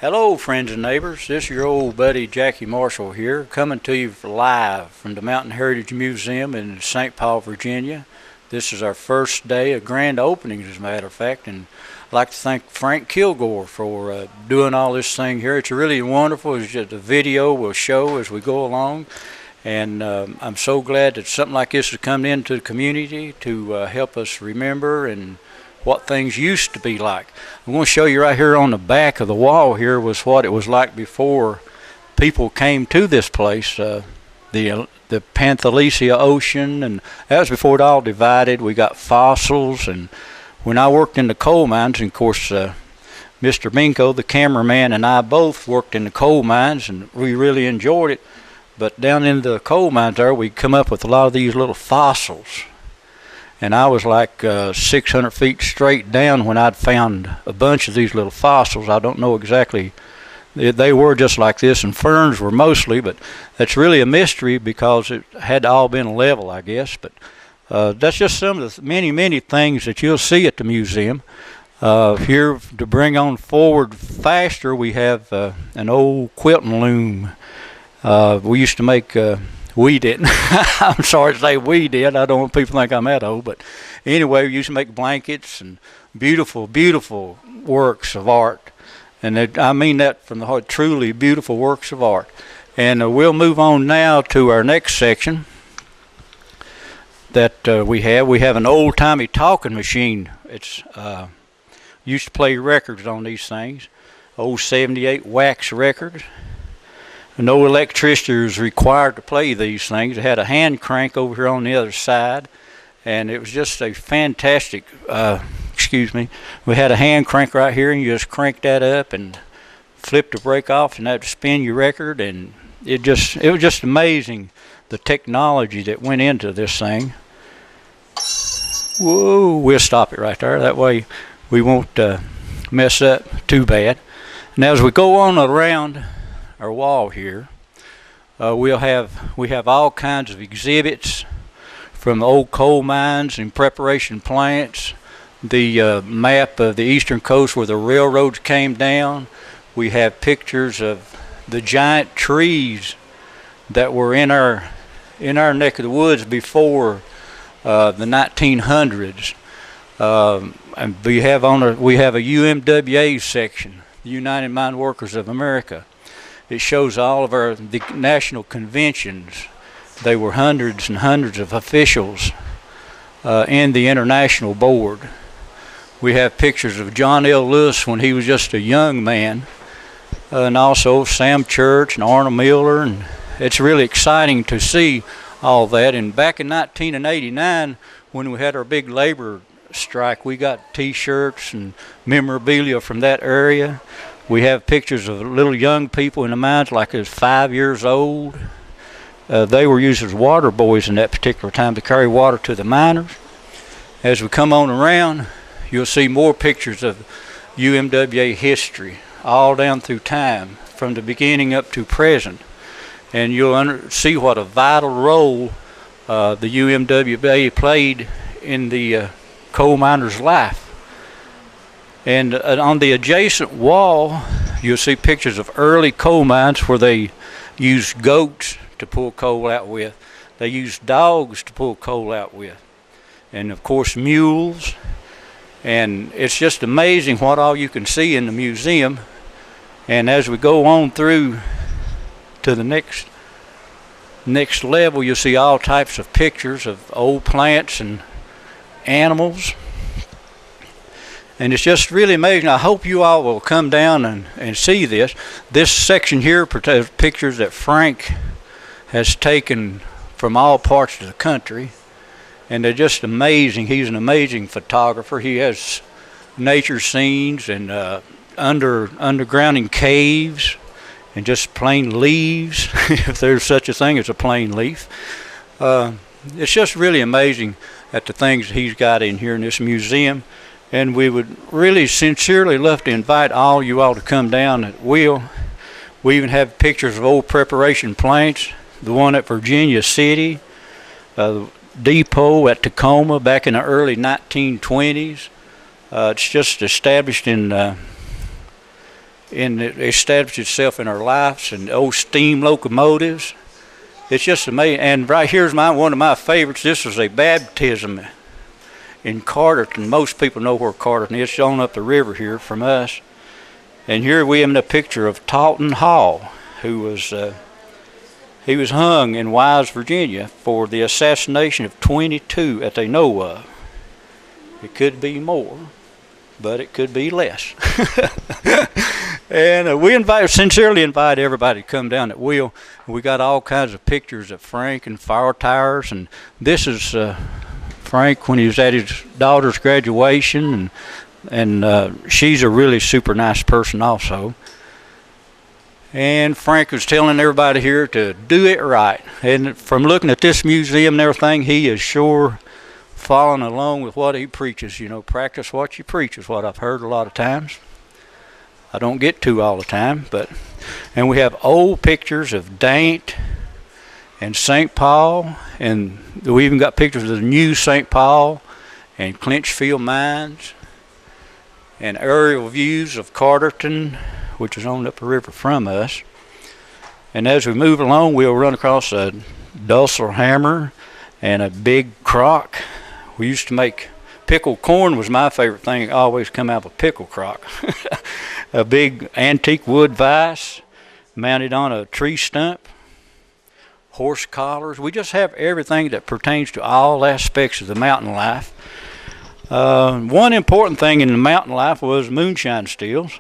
Hello, friends and neighbors. This is your old buddy Jackie Marshall here, coming to you live from the Mountain Heritage Museum in St. Paul, Virginia. This is our first day of grand opening, as a matter of fact, and I'd like to thank Frank Kilgore for doing all this thing here. It's really wonderful. It's just the video will show as we go along, and I'm so glad that something like this is coming into the community to help us remember and what things used to be like. I'm going to show you right here on the back of the wall here was what it was like before people came to this place. The Panthalesia Ocean, and that was before it all divided. We got fossils, and when I worked in the coal mines, and of course Mr. Minko, the cameraman, and I both worked in the coal mines, and we really enjoyed it. But down in the coal mines there, we'd come up with a lot of these little fossils. And I was like 600 feet straight down when I'd found a bunch of these little fossils. I don't know exactly. They were just like this, and ferns were mostly, but that's really a mystery because it had all been level, I guess. But that's just some of the many things that you'll see at the museum. Here to bring on forward faster, we have an old quilting loom. We used to make... We didn't. I'm sorry to say we did. I don't want people to think I'm that old. But anyway, we used to make blankets and beautiful, beautiful works of art. And I mean that from the heart, truly beautiful works of art. And we'll move on now to our next section that we have. We have an old-timey talking machine. It's used to play records on these things. Old 78 wax records. No electricity was required to play these things. It had a hand crank over here on the other side, and it was just a fantastic, we had a hand crank right here, and you just crank that up and flip the brake off, and that would spin your record, and it was just amazing, the technology that went into this thing. Whoa, we'll stop it right there. That way we won't mess up too bad. Now as we go on around our wall here, we have all kinds of exhibits from the old coal mines and preparation plants, the map of the eastern coast where the railroads came down. We have pictures of the giant trees that were in our neck of the woods before the 1900s. And we have a UMWA section, the United Mine Workers of America. It shows all of the national conventions. They were hundreds and hundreds of officials in the international board. We have pictures of John L. Lewis when he was just a young man, and also Sam Church and Arnold Miller, and it's really exciting to see all that. And back in 1989, when we had our big labor strike, we got T-shirts and memorabilia from that area. We have pictures of little young people in the mines like as 5 years old. They were used as water boys in that particular time to carry water to the miners. As we come on around, you'll see more pictures of UMWA history all down through time, from the beginning up to present. And you'll see what a vital role the UMWA played in the coal miner's life. And on the adjacent wall, you'll see pictures of early coal mines where they used goats to pull coal out with. They used dogs to pull coal out with. And of course mules. And it's just amazing what all you can see in the museum. And as we go on through to the next level, you'll see all types of pictures of old plants and animals. And it's just really amazing. I hope you all will come down and see this. This section here has pictures that Frank has taken from all parts of the country. And they're just amazing. He's an amazing photographer. He has nature scenes and underground in caves and just plain leaves, if there's such a thing as a plain leaf. It's just really amazing at the things he's got in here in this museum. And we would really sincerely love to invite all you all to come down at will. We even have pictures of old preparation plants, the one at Virginia City, the depot at Tacoma back in the early 1920s. It's just established in and it established itself in our lives, and old steam locomotives. It's just amazing. And right here's one of my favorites. This was a baptism in Carterton. Most people know where Carterton is. It's on up the river here from us. And here we have a picture of Taunton Hall, who was he was hung in Wise, Virginia, for the assassination of 22 that they know of. It could be more, but it could be less. And we sincerely invite everybody to come down that will. We got all kinds of pictures of Frank and fire tires, and this is Frank when he was at his daughter's graduation, and she's a really super nice person also. And Frank was telling everybody here to do it right. And from looking at this museum and everything, he is sure following along with what he preaches. You know, practice what you preach is what I've heard a lot of times. I don't get to all the time, and we have old pictures of Daint and St. Paul, and we even got pictures of the new St. Paul and Clinchfield mines, and aerial views of Carterton, which is on up the river from us. And as we move along, we'll run across a Dulcimer hammer and a big crock. We used to make pickled corn was my favorite thing. It always come out of a pickle crock. A big antique wood vise mounted on a tree stump. Horse collars. We just have everything that pertains to all aspects of the mountain life. One important thing in the mountain life was moonshine stills.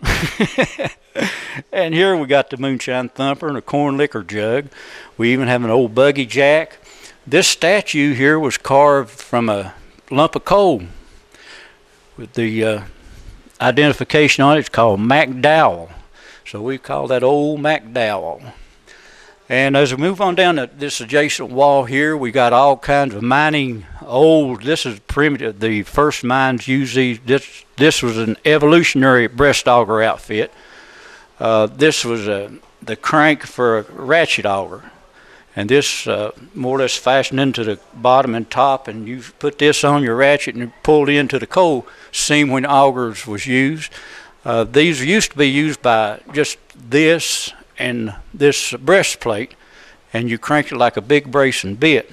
And here we got the moonshine thumper and a corn liquor jug. We even have an old buggy jack. This statue here was carved from a lump of coal with the identification on it. It's called McDowell. So we call that old McDowell. And as we move on down this adjacent wall here, we got all kinds of mining this is primitive. The first mines used these. This was an evolutionary breast auger outfit. This was the crank for a ratchet auger. And this more or less fastened into the bottom and top, and you put this on your ratchet and pulled into the coal seam when augers was used. These used to be used by just this and this breastplate, and you cranked it like a big bracing bit.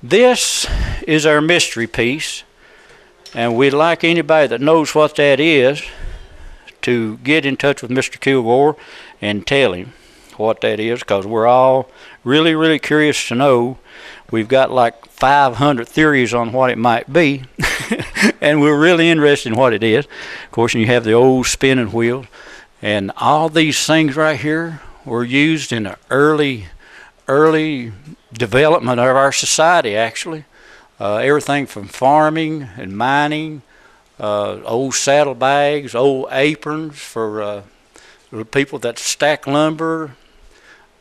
This is our mystery piece, and we'd like anybody that knows what that is to get in touch with Mr. Kilgore and tell him what that is, because we're all really, really curious to know. We've got like 500 theories on what it might be, and we're really interested in what it is. Of course, you have the old spinning wheels, and all these things right here were used in the early development of our society, actually. Everything from farming and mining, old saddlebags, old aprons for the people that stack lumber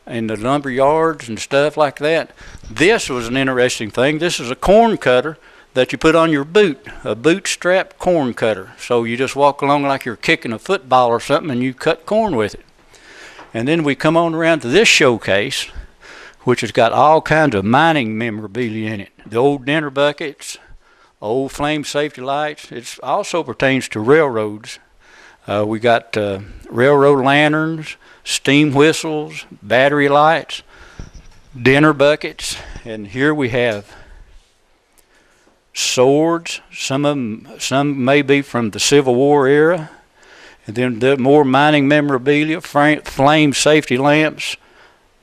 in the lumber yards and stuff like that. This was an interesting thing. This is a corn cutter that you put on your boot, a bootstrap corn cutter. So you just walk along like you're kicking a football or something, and you cut corn with it. And then we come on around to this showcase, which has got all kinds of mining memorabilia in it. The old dinner buckets, old flame safety lights. It also pertains to railroads. We got railroad lanterns, steam whistles, battery lights, dinner buckets, and here we have swords. Some may be from the Civil War era, and then the more mining memorabilia, flame safety lamps,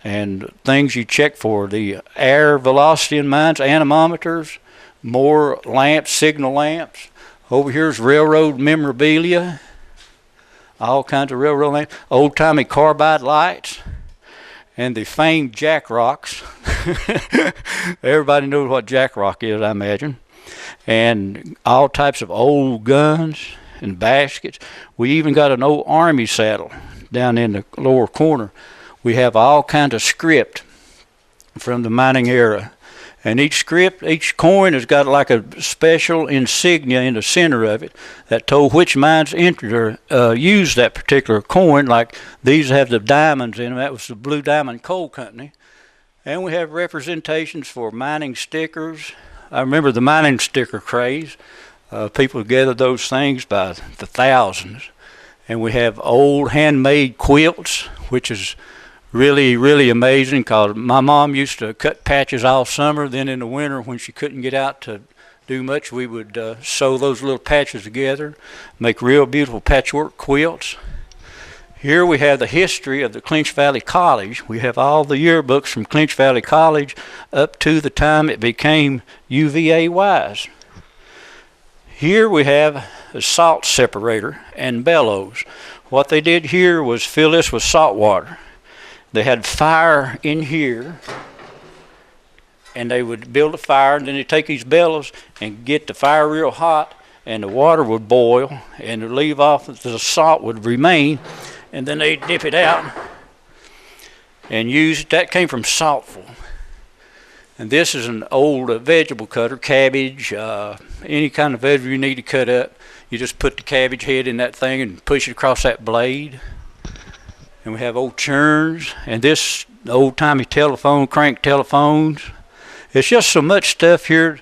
and things you check for the air velocity in mines, anemometers, more lamps, signal lamps. Over here's railroad memorabilia. All kinds of railroad lamps, old-timey carbide lights, and the famed jack rocks. Everybody knows what jack rock is, I imagine. And all types of old guns and baskets. We even got an old army saddle down in the lower corner. We have all kinds of script from the mining era. And each coin has got like a special insignia in the center of it that told which mines entered or used that particular coin. Like these have the diamonds in them. That was the Blue Diamond Coal Company. And we have representations for mining stickers. I remember the mining sticker craze. People gathered those things by the thousands. And we have old handmade quilts, which is really, really amazing, because my mom used to cut patches all summer. Then in the winter, when she couldn't get out to do much, we would sew those little patches together, make real beautiful patchwork quilts. Here we have the history of the Clinch Valley College. We have all the yearbooks from Clinch Valley College up to the time it became UVA-Wise. Here we have a salt separator and bellows. What they did here was fill this with salt water. They had fire in here, and they would build a fire, and then they'd take these bellows and get the fire real hot, and the water would boil, and the leave off, the salt would remain, and then they'd dip it out and use it. That came from saltful. And this is an old vegetable cutter, cabbage, any kind of vegetable you need to cut up. You just put the cabbage head in that thing and push it across that blade. And we have old churns, and this old-timey telephone, crank telephones. It's just so much stuff here,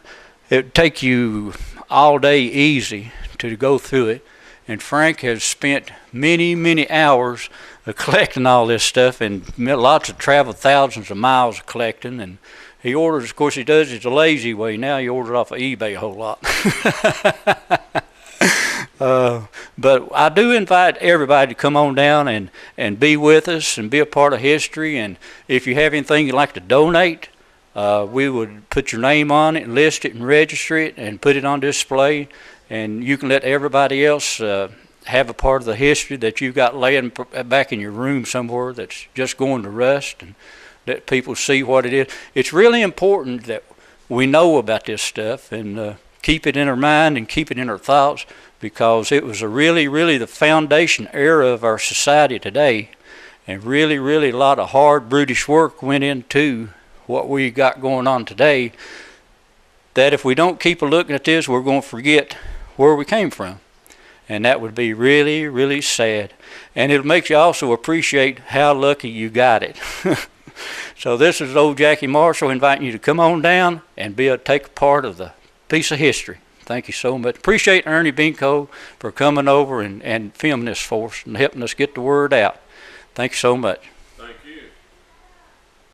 it would take you all day easy to go through it. And Frank has spent many, many hours collecting all this stuff, and lots of travel, thousands of miles of collecting. And he orders, of course he does it the lazy way. Now he orders off of eBay a whole lot. But I do invite everybody to come on down and be with us and be a part of history. And if you have anything you'd like to donate, we would put your name on it and list it and register it and put it on display. And you can let everybody else have a part of the history that you've got laying back in your room somewhere that's just going to rust, and let people see what it is. It's really important that we know about this stuff and keep it in our mind and keep it in our thoughts, because it was really the foundation era of our society today, and really a lot of hard, brutish work went into what we got going on today, that if we don't keep a looking at this, we're going to forget where we came from. And that would be really sad. And it'll make you also appreciate how lucky you got it. So this is old Jackie Marshall inviting you to come on down and take a part of the piece of history. Thank you so much. Appreciate Ernie Binko for coming over and filming this for us and helping us get the word out. Thank you so much.